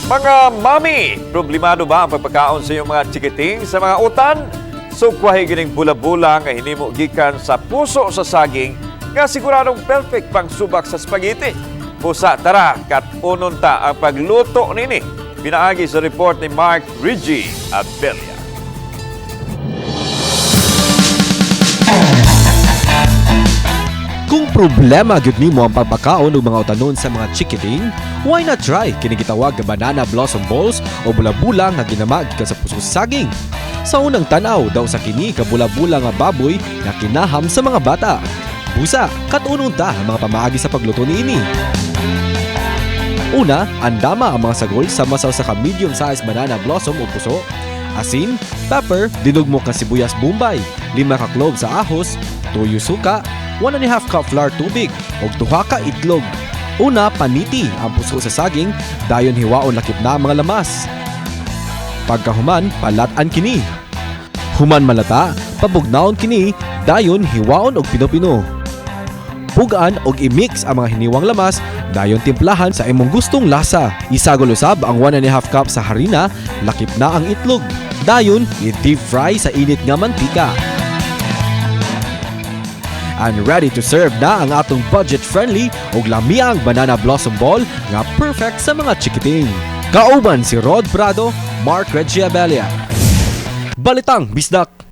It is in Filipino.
Mga mami, problemado ba ang pagpakaon sa iyong mga chikiting sa mga utan? Sukwahi gining bula-bula nga hinimo gikan sa puso sa saging nga siguradong perfect pang subak sa spaghetti. Pusa, tara, kat-unon ta ang pagluto nini. Pinaagi sa report ni Mark Rigi Abelia. Kung problema gyud nimo ang pagpakaon og mga utanon sa mga chikiting, why not try kini gitawag nga banana blossom balls o bula-bula nga ginamag gikan sa puso sa saging. Sa unang tanaw daw sa kini ka bula-bula nga baboy nga kinaham sa mga bata. Busa, kat-unon ta ang mga pamaagi sa pagluto niini. Una, andama ang mga sagol sa masaw sa ka medium-sized banana blossom o puso, asin, pepper, dinugmok nga sibuyas bombay, 5 ka clove sa ahos, tuyo suka, 1.5 cup flour tubig, ug 2 ka itlog. Una, paniti ang puso sa saging, dayon hiwaon lakip na ang mga lamas. Pagkahuman, palatan kini. Human malata, pabugnaon kini, dayon hiwaon og pino-pino. Pugaan og i-mix ang mga hiniwang lamas, dayon timplahan sa imong gustong lasa. Isagol usab ang 1.5 cup sa harina, lakip na ang itlog. Dayon, i-deep fry sa init nga mantika. And ready to serve na ang atong budget-friendly ug lamiang banana blossom ball nga perfect sa mga chikiting. Kauban si Rod Prado, Mark Regi Abelia. Balitang Bisdak.